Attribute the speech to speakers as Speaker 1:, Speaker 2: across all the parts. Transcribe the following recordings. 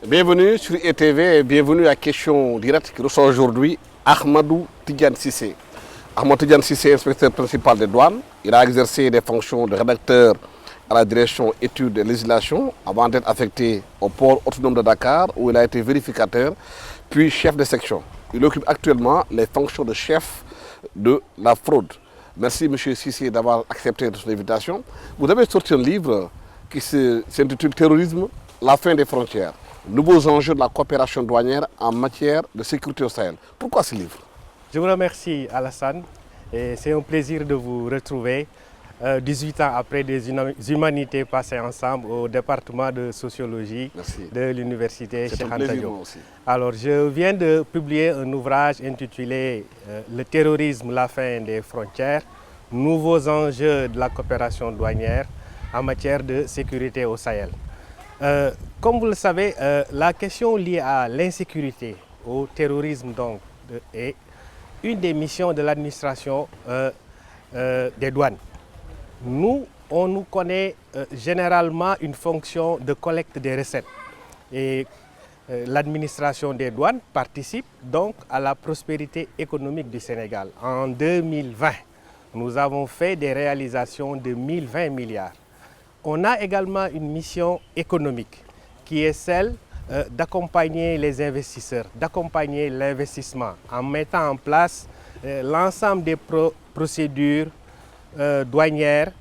Speaker 1: Bienvenue sur ETV et bienvenue à Question Directe qui reçoit aujourd'hui Ahmadou Tidiane Cissé. Ahmadou Tidiane Cissé, inspecteur principal des douanes. Il a exercé des fonctions de rédacteur à la direction études et législation avant d'être affecté au port autonome de Dakar où il a été vérificateur puis chef de section. Il occupe actuellement les fonctions de chef de la fraude. Merci M. Cissé d'avoir accepté notre invitation. Vous avez sorti un livre qui s'intitule Terrorisme, la fin des frontières. Nouveaux enjeux de la coopération douanière en matière de sécurité au Sahel. Pourquoi ce livre?
Speaker 2: Je vous remercie Alassane et c'est un plaisir de vous retrouver 18 ans après des humanités passées ensemble au département de sociologie de l'université Cheikh Anta Diop. Alors je viens de publier un ouvrage intitulé Le terrorisme, la fin des frontières, nouveaux enjeux de la coopération douanière en matière de sécurité au Sahel. Comme vous le savez, la question liée à l'insécurité, au terrorisme donc, est une des missions de l'administration des douanes. Nous, on nous connaît généralement une fonction de collecte des recettes. Et l'administration des douanes participe donc à la prospérité économique du Sénégal. En 2020, nous avons fait des réalisations de 1020 milliards. On a également une mission économique qui est celle d'accompagner les investisseurs, d'accompagner l'investissement en mettant en place l'ensemble des procédures douanières,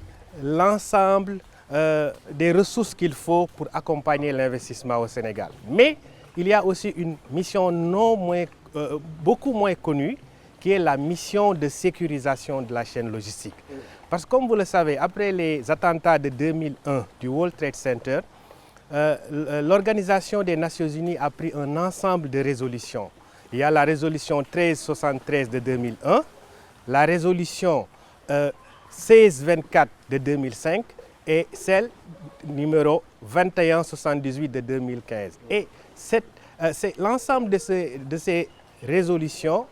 Speaker 2: l'ensemble des ressources qu'il faut pour accompagner l'investissement au Sénégal. Mais il y a aussi une mission beaucoup moins connue qui est la mission de sécurisation de la chaîne logistique. Parce que comme vous le savez, après les attentats de 2001 du World Trade Center, l'Organisation des Nations Unies a pris un ensemble de résolutions. Il y a la résolution 1373 de 2001, la résolution 1624 de 2005 et celle numéro 2178 de 2015. Et l'ensemble de ces résolutions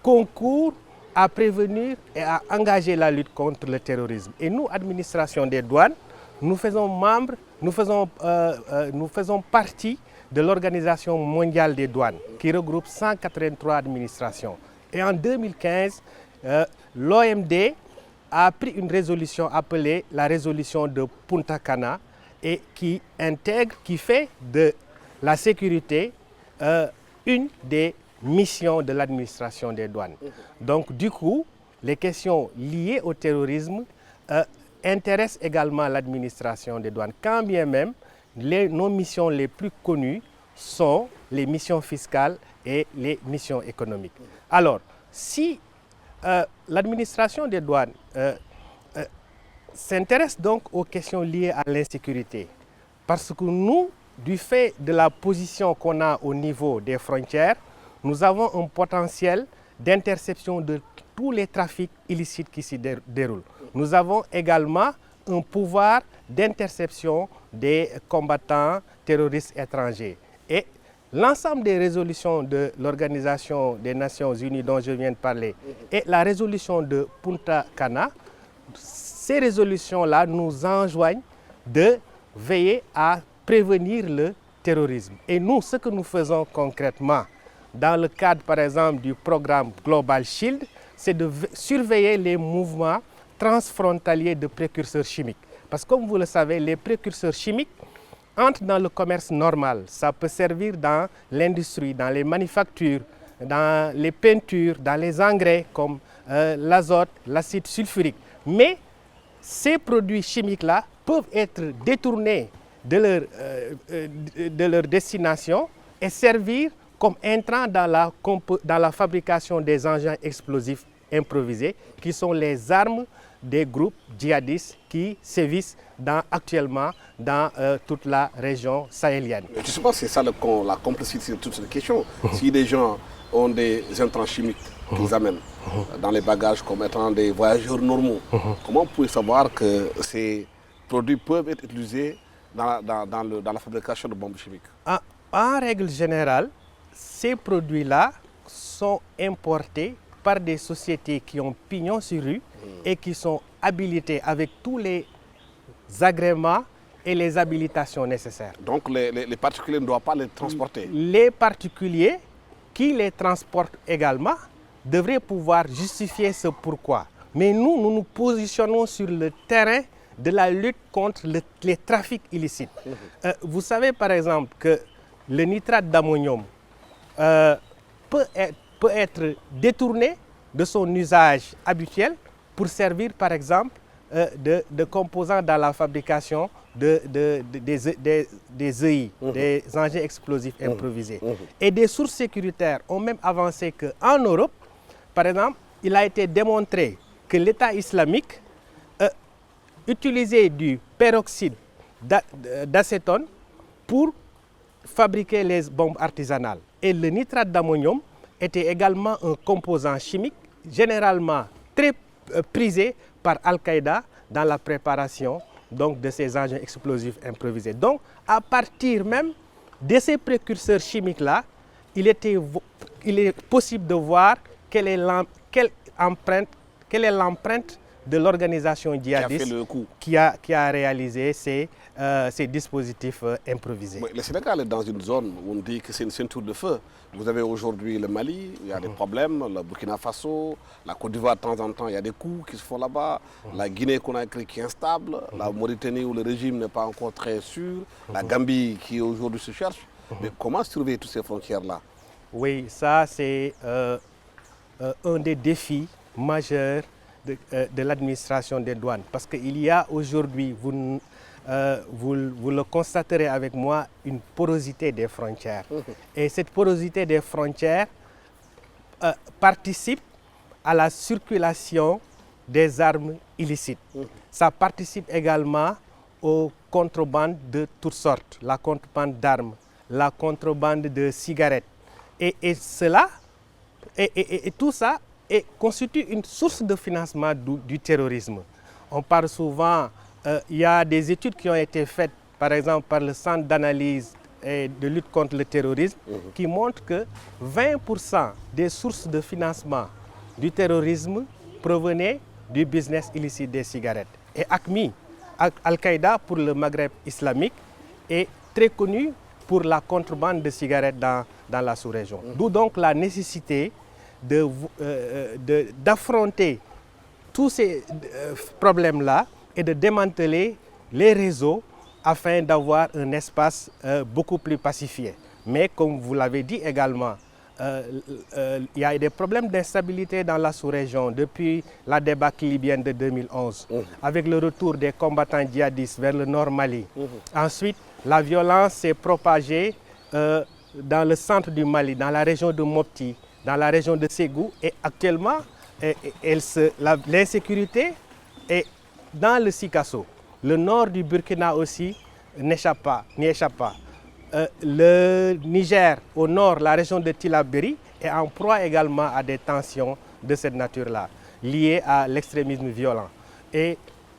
Speaker 2: concourent à prévenir et à engager la lutte contre le terrorisme. Et nous, administration des douanes, nous faisons partie de l'Organisation mondiale des douanes qui regroupe 183 administrations. Et en 2015, l'OMD a pris une résolution appelée la résolution de Punta Cana et qui fait de la sécurité une des mission de l'administration des douanes. Donc du coup, les questions liées au terrorisme intéressent également l'administration des douanes, quand bien même nos missions les plus connues sont les missions fiscales et les missions économiques. Alors, si l'administration des douanes s'intéresse donc aux questions liées à l'insécurité, parce que nous, du fait de la position qu'on a au niveau des frontières, nous avons un potentiel d'interception de tous les trafics illicites qui s'y déroulent. Nous avons également un pouvoir d'interception des combattants terroristes étrangers. Et l'ensemble des résolutions de l'Organisation des Nations Unies dont je viens de parler et la résolution de Punta Cana, ces résolutions-là nous enjoignent de veiller à prévenir le terrorisme. Et nous, ce que nous faisons concrètement, dans le cadre, par exemple, du programme Global Shield, c'est de surveiller les mouvements transfrontaliers de précurseurs chimiques. Parce que, comme vous le savez, les précurseurs chimiques entrent dans le commerce normal. Ça peut servir dans l'industrie, dans les manufactures, dans les peintures, dans les engrais comme l'azote, l'acide sulfurique. Mais ces produits chimiques-là peuvent être détournés de leur destination et servir comme intrant dans la fabrication des engins explosifs improvisés, qui sont les armes des groupes djihadistes qui sévissent actuellement dans toute la région sahélienne.
Speaker 1: Je pense que c'est ça la complexité de toute cette question. Si les gens ont des intrants chimiques qu'ils amènent dans les bagages comme étant des voyageurs normaux. Comment vous pouvez savoir que ces produits peuvent être utilisés dans la fabrication de bombes chimiques?
Speaker 2: En règle générale, ces produits-là sont importés par des sociétés qui ont pignon sur rue et qui sont habilitées avec tous les agréments et les habilitations nécessaires.
Speaker 1: Donc les particuliers ne doivent pas les transporter?
Speaker 2: Les particuliers qui les transportent également devraient pouvoir justifier ce pourquoi. Mais nous nous positionnons sur le terrain de la lutte contre les trafics illicites. Vous savez par exemple que le nitrate d'ammonium peut être détourné de son usage habituel pour servir par exemple de composants dans la fabrication des EI, des engins explosifs improvisés. Et des sources sécuritaires ont même avancé qu'en Europe, par exemple, il a été démontré que l'État islamique utilisait du peroxyde d'acétone pour fabriquer les bombes artisanales. Et le nitrate d'ammonium était également un composant chimique généralement très prisé par Al-Qaïda dans la préparation donc, de ces engins explosifs improvisés. Donc, à partir même de ces précurseurs chimiques-là, il est possible de voir quelle est l'empreinte de l'organisation djihadiste qui a réalisé ces dispositifs improvisés.
Speaker 1: Le Sénégal est dans une zone où on dit que c'est une ceinture de feu. Vous avez aujourd'hui le Mali, il y a des problèmes, le Burkina Faso, la Côte d'Ivoire de temps en temps, il y a des coups qui se font là-bas, la Guinée-Conakry qui est instable, la Mauritanie où le régime n'est pas encore très sûr, la Gambie qui aujourd'hui se cherche. Mais comment surveiller toutes ces frontières-là?
Speaker 2: Oui, ça c'est un des défis majeurs de l'administration des douanes. Parce qu'il y a aujourd'hui, vous le constaterez avec moi, une porosité des frontières. Et cette porosité des frontières participe à la circulation des armes illicites. Ça participe également aux contrebandes de toutes sortes, la contrebande d'armes, la contrebande de cigarettes. Et tout ça constitue une source de financement du terrorisme. On parle souvent, il y a des études qui ont été faites, par exemple par le Centre d'analyse et de lutte contre le terrorisme, qui montrent que 20% des sources de financement du terrorisme provenaient du business illicite des cigarettes. Et AQMI, Al-Qaïda pour le Maghreb islamique, est très connu pour la contrebande de cigarettes dans la sous-région. D'où donc la nécessité d'affronter tous ces problèmes-là et de démanteler les réseaux afin d'avoir un espace beaucoup plus pacifié. Mais comme vous l'avez dit également, il y a des problèmes d'instabilité dans la sous-région depuis la débâcle libyenne de 2011, avec le retour des combattants djihadistes vers le nord Mali. Ensuite, la violence s'est propagée dans le centre du Mali, dans la région de Mopti, dans la région de Ségou, et actuellement, l'insécurité est dans le Sikasso. Le nord du Burkina aussi n'y échappe pas. Le Niger, au nord, la région de Tillabéri, est en proie également à des tensions de cette nature-là, liées à l'extrémisme violent. Et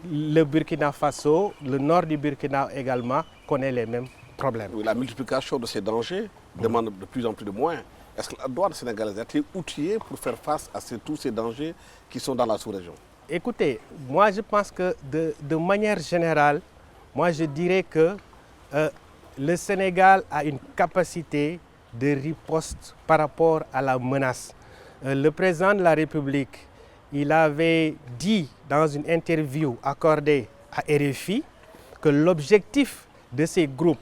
Speaker 2: le Burkina Faso, le nord du Burkina également, connaît les mêmes problèmes.
Speaker 1: Oui, la multiplication de ces dangers demande de plus en plus de moyens. Est-ce que la douane sénégalaise a-t-elle outillée pour faire face à tous ces dangers qui sont dans la sous-région?
Speaker 2: Écoutez, moi je pense que de manière générale, moi je dirais que le Sénégal a une capacité de riposte par rapport à la menace. Le président de la République, il avait dit dans une interview accordée à RFI que l'objectif de ces groupes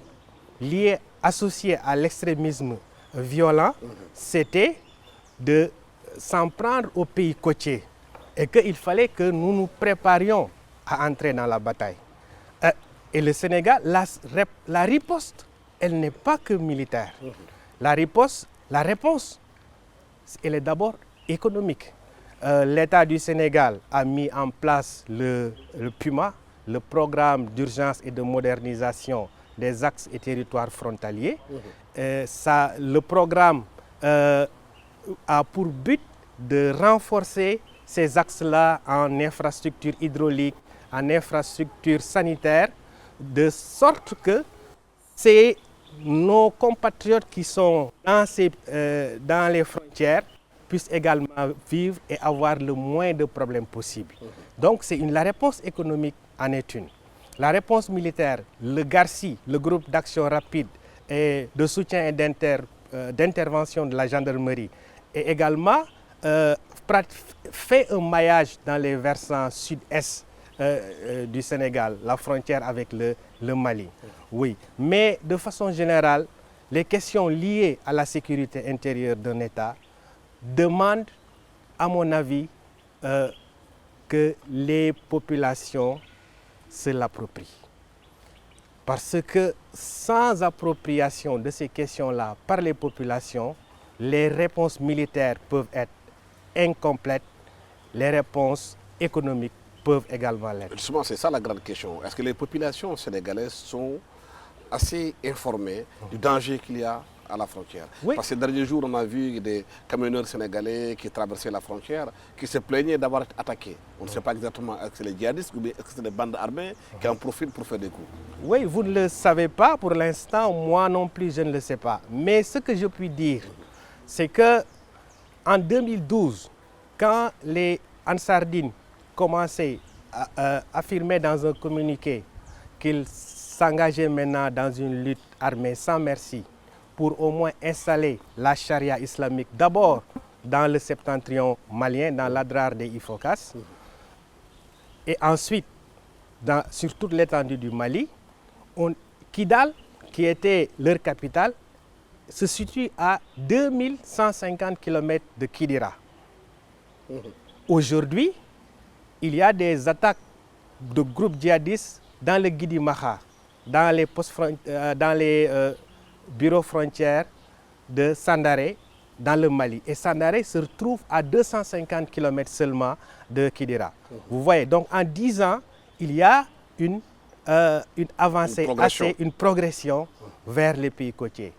Speaker 2: liés, associés à l'extrémisme violent, c'était de s'en prendre aux pays côtiers et qu'il fallait que nous nous préparions à entrer dans la bataille. Et le Sénégal, la riposte, elle n'est pas que militaire. La réponse, elle est d'abord économique. L'État du Sénégal a mis en place le PUMA, le programme d'urgence et de modernisation des axes et territoires frontaliers. Le programme a pour but de renforcer ces axes-là en infrastructure hydraulique, en infrastructure sanitaire, de sorte que c'est nos compatriotes qui sont dans les frontières puissent également vivre et avoir le moins de problèmes possible. Donc la réponse économique en est une. La réponse militaire, le GARCI, le groupe d'action rapide et de soutien et d'intervention de la gendarmerie, et également fait un maillage dans les versants sud-est du Sénégal, la frontière avec le Mali. Oui, mais de façon générale, les questions liées à la sécurité intérieure d'un État demandent, à mon avis, que les populations se l'approprient. Parce que sans appropriation de ces questions-là par les populations, les réponses militaires peuvent être incomplètes, les réponses économiques peuvent également l'être.
Speaker 1: Justement, c'est ça la grande question. Est-ce que les populations sénégalaises sont assez informées du danger qu'il y a à la frontière?
Speaker 2: Oui.
Speaker 1: Parce que ces derniers jours, on a vu des camionneurs sénégalais qui traversaient la frontière, qui se plaignaient d'avoir été attaqués. On ne sait pas exactement est-ce que c'est les djihadistes ou est-ce que c'est des bandes armées qui en profitent pour faire des coups.
Speaker 2: Oui, vous ne le savez pas pour l'instant, moi non plus je ne le sais pas. Mais ce que je puis dire, c'est qu'en 2012, quand les Ansardines commençaient à affirmer dans un communiqué qu'ils s'engageaient maintenant dans une lutte armée sans merci pour au moins installer la charia islamique d'abord dans le septentrion malien, dans l'Adrar des Ifokas, et ensuite sur toute l'étendue du Mali. Kidal, qui était leur capitale, se situe à 2150 km de Kidira. Aujourd'hui, il y a des attaques de groupes djihadistes dans le Guidi Maha, dans les bureaux frontières de Sandaré, dans le Mali. Et Sandaré se retrouve à 250 km seulement de Kidira. Vous voyez, donc en 10 ans, il y a une avancée, une progression vers les pays côtiers.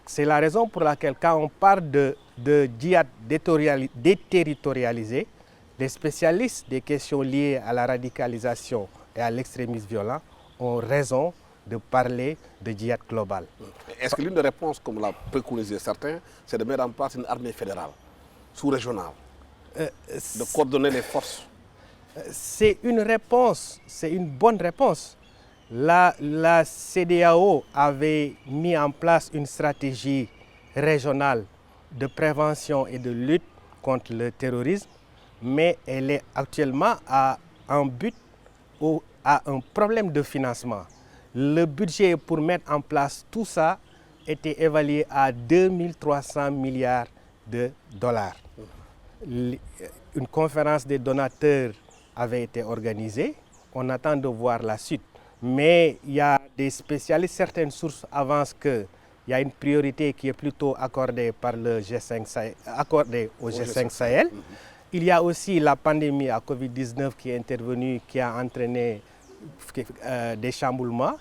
Speaker 2: C'est la raison pour laquelle quand on parle de djihad déterritorialisé, les spécialistes des questions liées à la radicalisation et à l'extrémisme violent ont raison de parler de djihad global.
Speaker 1: Est-ce que l'une des réponses, comme l'a préconisé certains, c'est de mettre en place une armée fédérale, sous-régionale, de coordonner les forces?
Speaker 2: C'est une réponse, c'est une bonne réponse. La CEDEAO avait mis en place une stratégie régionale de prévention et de lutte contre le terrorisme, mais elle est actuellement à un problème de financement. Le budget pour mettre en place tout ça était évalué à 2300 milliards de dollars. Une conférence des donateurs avait été organisée. On attend de voir la suite. Mais il y a des spécialistes, certaines sources avancent qu'il y a une priorité qui est plutôt accordée par le G5 Sahel, au G5 Sahel. Il y a aussi la pandémie à Covid-19 qui est intervenue, qui a entraîné des chamboulements,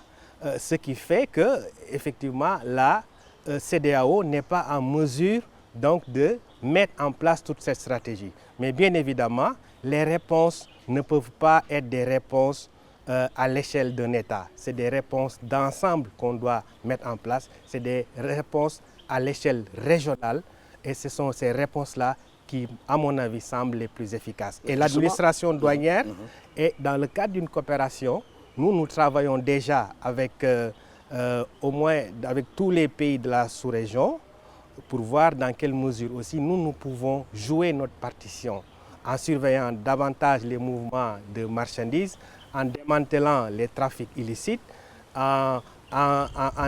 Speaker 2: ce qui fait que effectivement la CEDEAO n'est pas en mesure donc de mettre en place toute cette stratégie. Mais bien évidemment, les réponses ne peuvent pas être des réponses à l'échelle d'un État. C'est des réponses d'ensemble qu'on doit mettre en place. C'est des réponses à l'échelle régionale et ce sont ces réponses-là qui, à mon avis, semblent les plus efficaces. Et l'administration douanière est dans le cadre d'une coopération. Nous travaillons déjà avec au moins avec tous les pays de la sous-région pour voir dans quelle mesure aussi nous pouvons jouer notre partition en surveillant davantage les mouvements de marchandises, en démantelant les trafics illicites, en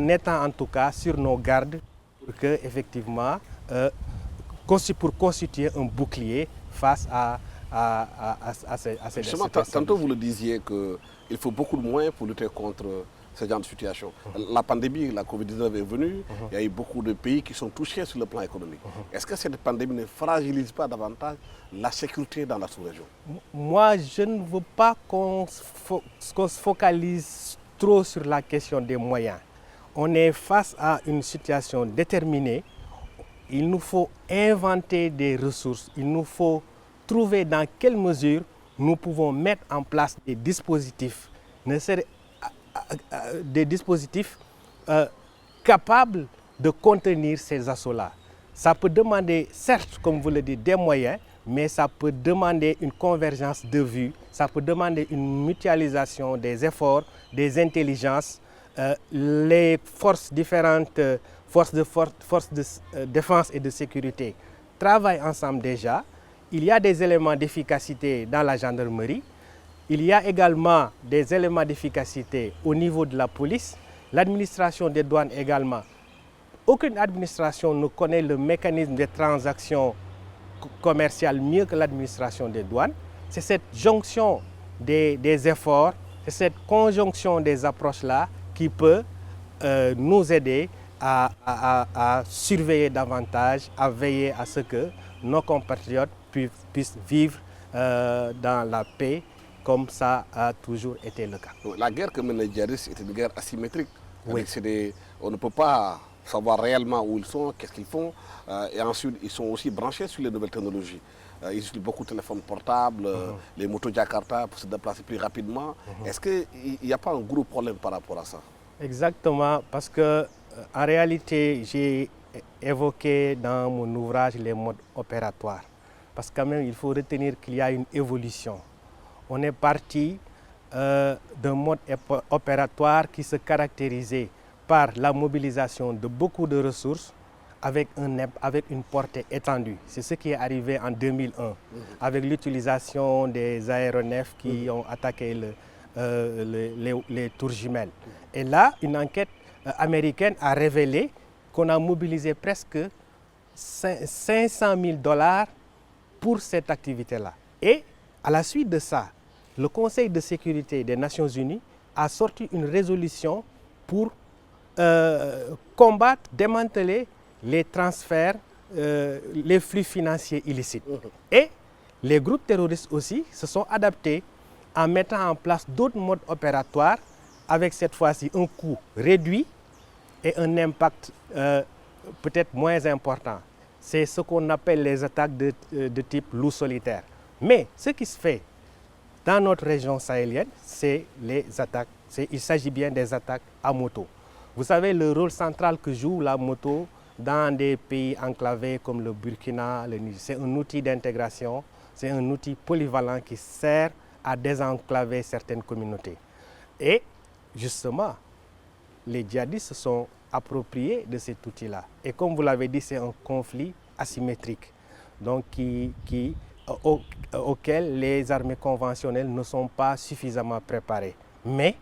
Speaker 2: étant en tout cas sur nos gardes pour que, effectivement, pour constituer un bouclier face à ces
Speaker 1: Justement, tantôt vous le disiez qu'il faut beaucoup de moyens pour lutter contre ce genre de situation. La pandémie, la Covid-19 est venue, il y a eu beaucoup de pays qui sont touchés sur le plan économique. Est-ce que cette pandémie ne fragilise pas davantage la sécurité dans la sous-région?
Speaker 2: Moi, je ne veux pas qu'on se focalise trop sur la question des moyens. On est face à une situation déterminée. il nous faut inventer des ressources, il nous faut trouver dans quelle mesure nous pouvons mettre en place des dispositifs, capables de contenir ces assauts-là. Ça peut demander, certes, comme vous le dites, des moyens, mais ça peut demander une convergence de vues, ça peut demander une mutualisation des efforts, des intelligences. Les différentes forces de défense et de sécurité travaillent ensemble déjà. Il y a des éléments d'efficacité dans la gendarmerie. Il y a également des éléments d'efficacité au niveau de la police. L'administration des douanes également. Aucune administration ne connaît le mécanisme des transactions commerciales mieux que l'administration des douanes. C'est cette jonction des efforts, c'est cette conjonction des approches-là qui peut nous aider à surveiller davantage, à veiller à ce que nos compatriotes puissent vivre dans la paix, comme ça a toujours été le cas.
Speaker 1: La guerre que mènent les djihadistes est une guerre asymétrique.
Speaker 2: Oui.
Speaker 1: On ne peut pas savoir réellement où ils sont, qu'est-ce qu'ils font. Et ensuite, ils sont aussi branchés sur les nouvelles technologies. Ils utilisent beaucoup de téléphones portables, les motos Jakarta pour se déplacer plus rapidement. Est-ce qu'il n'y a pas un gros problème par rapport à ça?
Speaker 2: Exactement, parce que en réalité, j'ai évoqué dans mon ouvrage les modes opératoires. Parce que quand même, il faut retenir qu'il y a une évolution. On est parti d'un mode opératoire qui se caractérisait par la mobilisation de beaucoup de ressources avec une portée étendue. C'est ce qui est arrivé en 2001, avec l'utilisation des aéronefs qui ont attaqué les tours jumelles. Et là, une enquête américaine a révélé qu'on a mobilisé presque 500 000 $ pour cette activité-là. Et à la suite de ça, le Conseil de sécurité des Nations Unies a sorti une résolution pour combattre, démanteler les transferts, les flux financiers illicites. Et les groupes terroristes aussi se sont adaptés en mettant en place d'autres modes opératoires avec cette fois-ci un coût réduit et un impact peut-être moins important. C'est ce qu'on appelle les attaques de type loup solitaire. Mais ce qui se fait dans notre région sahélienne, c'est les attaques. Il s'agit bien des attaques à moto. Vous savez le rôle central que joue la moto dans des pays enclavés comme le Burkina, le Niger. C'est un outil d'intégration, c'est un outil polyvalent qui sert à désenclaver certaines communautés. Et justement, les djihadistes se sont appropriés de cet outil-là. Et comme vous l'avez dit, c'est un conflit asymétrique, donc auquel les armées conventionnelles ne sont pas suffisamment préparées. Mais,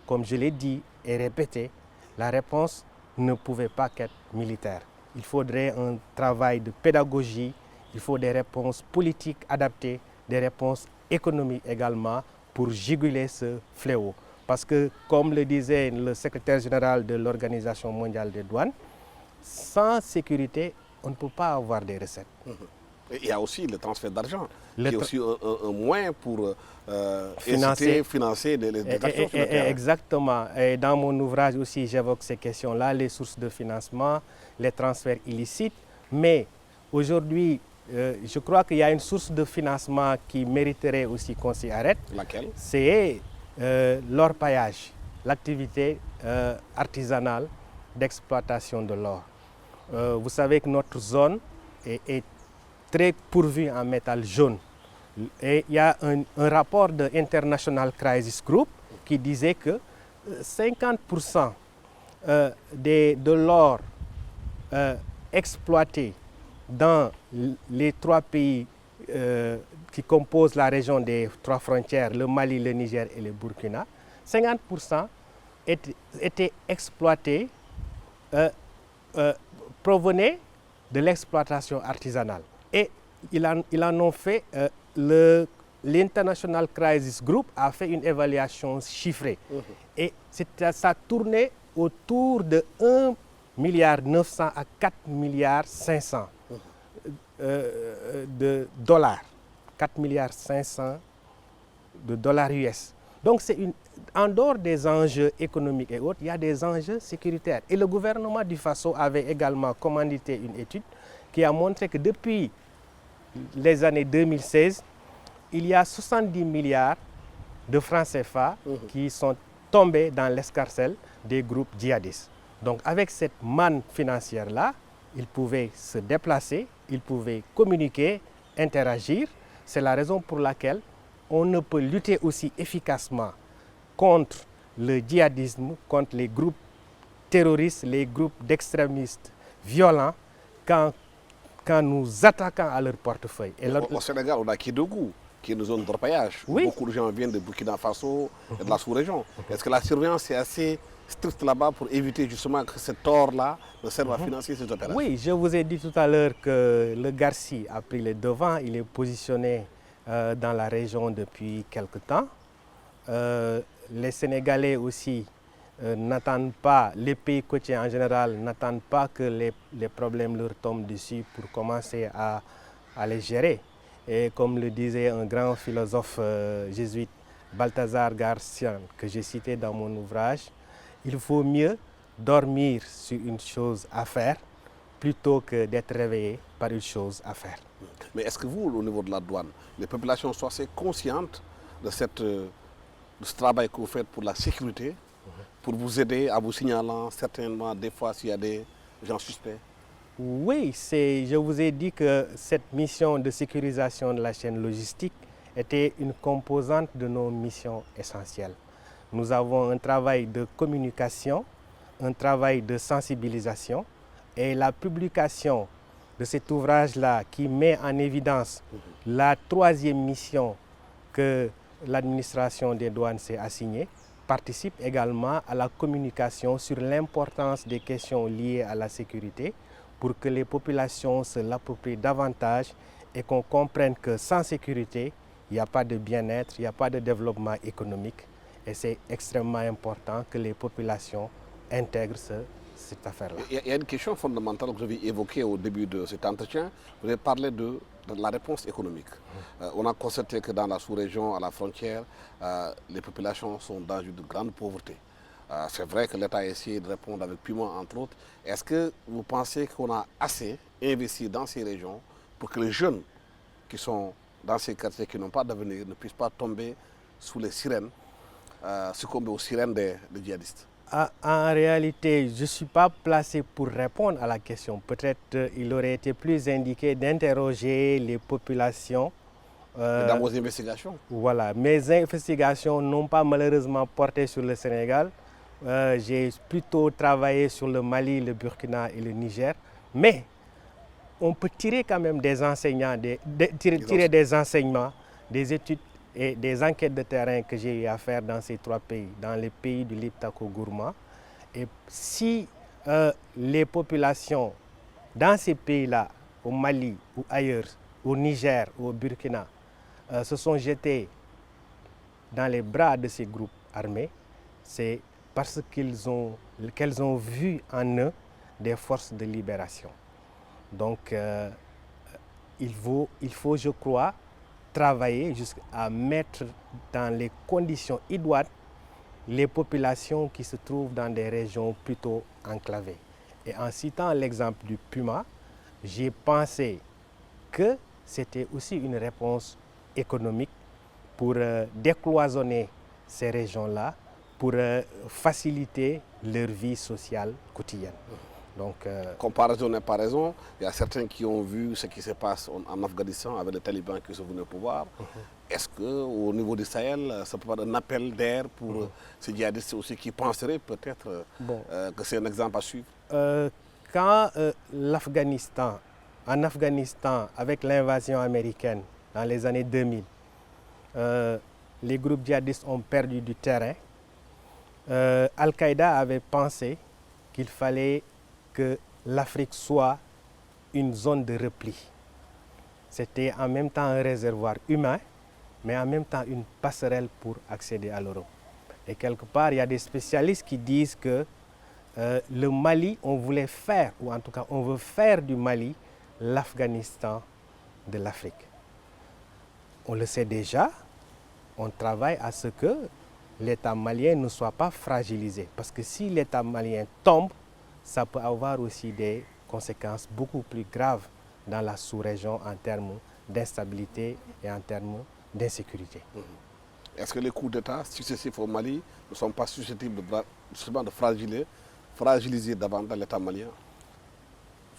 Speaker 2: comme je l'ai dit et répété, la réponse ne pouvait pas qu'être militaire. Il faudrait un travail de pédagogie, il faut des réponses politiques adaptées, des réponses économiques également pour juguler ce fléau. Parce que, comme le disait le secrétaire général de l'Organisation mondiale des douanes, sans sécurité, on ne peut pas avoir des recettes.
Speaker 1: Il y a aussi le transfert d'argent, qui est aussi un moyen pour financer les actions sur le terrain.
Speaker 2: Exactement. Et dans mon ouvrage aussi, j'évoque ces questions-là, les sources de financement, les transferts illicites. Mais aujourd'hui, je crois qu'il y a une source de financement qui mériterait aussi qu'on s'y arrête.
Speaker 1: Laquelle?
Speaker 2: C'est l'orpaillage, l'activité artisanale d'exploitation de l'or. Vous savez que notre zone est très pourvue en métal jaune. Et il y a un rapport de International Crisis Group qui disait que 50% de l'or exploité dans les 3 pays qui composent la région des 3 frontières, le Mali, le Niger et le Burkina, 50% étaient exploités, provenaient de l'exploitation artisanale. Et ils en ont fait, l'International Crisis Group a fait une évaluation chiffrée. Et ça tournait autour de 1,9 milliard à 4,5 milliards de dollars. 4,5 milliards de dollars US. Donc, en dehors des enjeux économiques et autres, il y a des enjeux sécuritaires. Et le gouvernement du Faso avait également commandité une étude qui a montré que depuis les années 2016, il y a 70 milliards de francs CFA qui sont tombés dans l'escarcelle des groupes djihadistes. Donc avec cette manne financière-là, ils pouvaient se déplacer, ils pouvaient communiquer, interagir. C'est la raison pour laquelle on ne peut lutter aussi efficacement contre le djihadisme, contre les groupes terroristes, les groupes d'extrémistes violents, qu'en nous attaquant à leur portefeuille.
Speaker 1: Et au Sénégal, on a Kédougou, qui est une zone d'orpaillage.
Speaker 2: Oui.
Speaker 1: Beaucoup de gens viennent de Burkina Faso et de la sous-région. Est-ce que la surveillance est assez stricte là-bas pour éviter justement que cet or-là ne serve à financer ces opérations?
Speaker 2: Oui, je vous ai dit tout à l'heure que le Garci a pris le devant. Il est positionné dans la région depuis quelque temps. Les Sénégalais aussi n'attendent pas, les pays côtiers en général n'attendent pas que les problèmes leur tombent dessus pour commencer à les gérer. Et comme le disait un grand philosophe jésuite, Balthazar Garcian, que j'ai cité dans mon ouvrage, il vaut mieux dormir sur une chose à faire plutôt que d'être réveillé par une chose à faire.
Speaker 1: Mais est-ce que vous, au niveau de la douane, les populations sont assez conscientes de ce travail que vous faites pour la sécurité, pour vous aider à vous signalant certainement des fois s'il y a des gens suspects?
Speaker 2: Oui, je vous ai dit que cette mission de sécurisation de la chaîne logistique était une composante de nos missions essentielles. Nous avons un travail de communication, un travail de sensibilisation et la publication de cet ouvrage-là qui met en évidence la troisième mission que l'administration des douanes s'est assignée participe également à la communication sur l'importance des questions liées à la sécurité pour que les populations se l'approprient davantage et qu'on comprenne que sans sécurité, il n'y a pas de bien-être, il n'y a pas de développement économique. Et c'est extrêmement important que les populations intègrent cette affaire-là.
Speaker 1: Il y a une question fondamentale que vous avez évoquée au début de cet entretien. Vous avez parlé de la réponse économique. On a constaté que dans la sous-région, à la frontière, les populations sont dans une grande pauvreté. C'est vrai que l'État a essayé de répondre avec Puma, entre autres. Est-ce que vous pensez qu'on a assez investi dans ces régions pour que les jeunes qui sont dans ces quartiers, qui n'ont pas d'avenir, ne puissent pas tomber sous les sirènes, succomber aux sirènes des djihadistes?
Speaker 2: En réalité, je ne suis pas placé pour répondre à la question. Peut-être il aurait été plus indiqué d'interroger les populations.
Speaker 1: Dans vos investigations?
Speaker 2: Voilà, mes investigations n'ont pas malheureusement porté sur le Sénégal. J'ai plutôt travaillé sur le Mali, le Burkina et le Niger. Mais on peut tirer quand même des enseignants, tirer des enseignements, des études et des enquêtes de terrain que j'ai eu à faire dans ces trois pays, dans les pays du Liptako-Gourma. Et si les populations dans ces pays-là, au Mali ou ailleurs, au Niger ou au Burkina, se sont jetées dans les bras de ces groupes armés, c'est parce qu'elles ont vu en eux des forces de libération. Donc, il faut, je crois, travailler jusqu'à mettre dans les conditions idoines les populations qui se trouvent dans des régions plutôt enclavées. Et en citant l'exemple du Puma, j'ai pensé que c'était aussi une réponse économique pour décloisonner ces régions-là, pour faciliter leur vie sociale quotidienne. Donc,
Speaker 1: comparaison n'est pas raison. Il y a certains qui ont vu ce qui se passe en Afghanistan avec les talibans qui sont venus au pouvoir. Est-ce qu'au niveau du Sahel, ça peut être un appel d'air pour ces djihadistes aussi qui penseraient peut-être que c'est un exemple à suivre?
Speaker 2: Quand en Afghanistan, avec l'invasion américaine dans les années 2000, les groupes djihadistes ont perdu du terrain. Al-Qaïda avait pensé qu'il fallait que l'Afrique soit une zone de repli. C'était en même temps un réservoir humain, mais en même temps une passerelle pour accéder à l'Europe. Et quelque part, il y a des spécialistes qui disent que le Mali, on voulait faire, ou en tout cas on veut faire du Mali l'Afghanistan de l'Afrique. On le sait déjà, on travaille à ce que l'État malien ne soit pas fragilisé. Parce que si l'État malien tombe, ça peut avoir aussi des conséquences beaucoup plus graves dans la sous-région en termes d'instabilité et en termes d'insécurité.
Speaker 1: Est-ce que les coups d'État successifs au Mali ne sont pas susceptibles de fragiliser davantage l'État malien?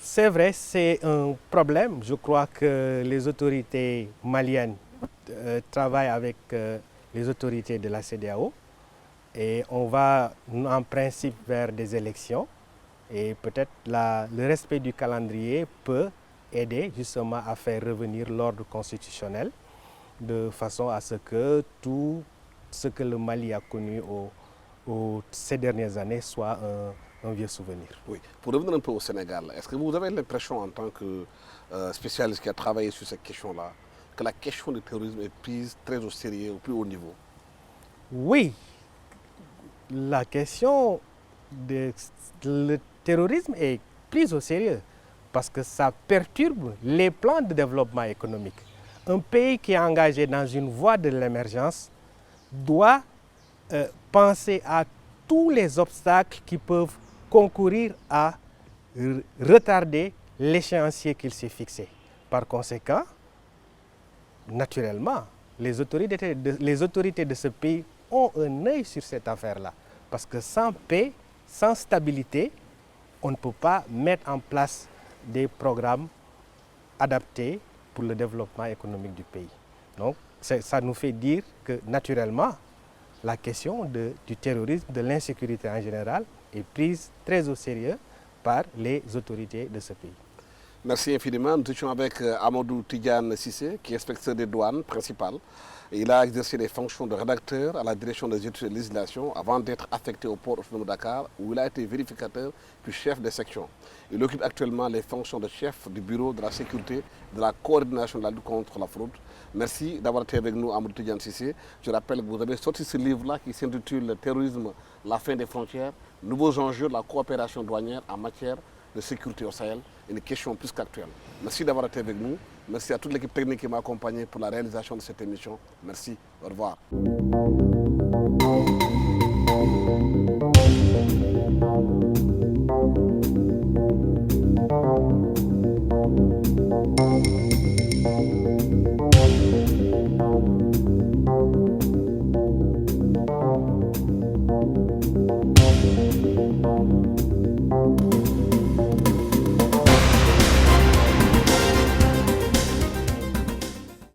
Speaker 2: C'est vrai, c'est un problème. Je crois que les autorités maliennes travaillent avec les autorités de la CEDEAO et on va en principe vers des élections et peut-être le respect du calendrier peut aider justement à faire revenir l'ordre constitutionnel de façon à ce que tout ce que le Mali a connu ces dernières années soit un vieux souvenir.
Speaker 1: Oui. Pour revenir un peu au Sénégal, est-ce que vous avez l'impression en tant que spécialiste qui a travaillé sur cette question-là, que la question du terrorisme est prise très au sérieux, au plus haut niveau?
Speaker 2: Oui, la question du terrorisme est prise au sérieux parce que ça perturbe les plans de développement économique. Un pays qui est engagé dans une voie de l'émergence doit penser à tous les obstacles qui peuvent concourir à retarder l'échéancier qu'il s'est fixé. Par conséquent, naturellement, les autorités de ce pays ont un œil sur cette affaire-là. Parce que sans paix, sans stabilité, on ne peut pas mettre en place des programmes adaptés pour le développement économique du pays. Donc, ça nous fait dire que, naturellement, la question du terrorisme, de l'insécurité en général, est prise très au sérieux par les autorités de ce pays.
Speaker 1: Merci infiniment. Nous étions avec Amadou Tidjane Cissé, qui est inspecteur des douanes principal. Il a exercé les fonctions de rédacteur à la direction des études de législation avant d'être affecté au port autonome de Dakar, où il a été vérificateur puis chef des sections. Il occupe actuellement les fonctions de chef du bureau de la sécurité, de la coordination de la lutte contre la fraude. Merci d'avoir été avec nous, Amadou Tidjane Cissé. Je rappelle que vous avez sorti ce livre-là qui s'intitule « Le terrorisme, la fin des frontières, nouveaux enjeux de la coopération douanière en matière de sécurité au Sahel », une question plus qu'actuelle. Merci d'avoir été avec nous. Merci à toute l'équipe technique qui m'a accompagné pour la réalisation de cette émission. Merci. Au revoir.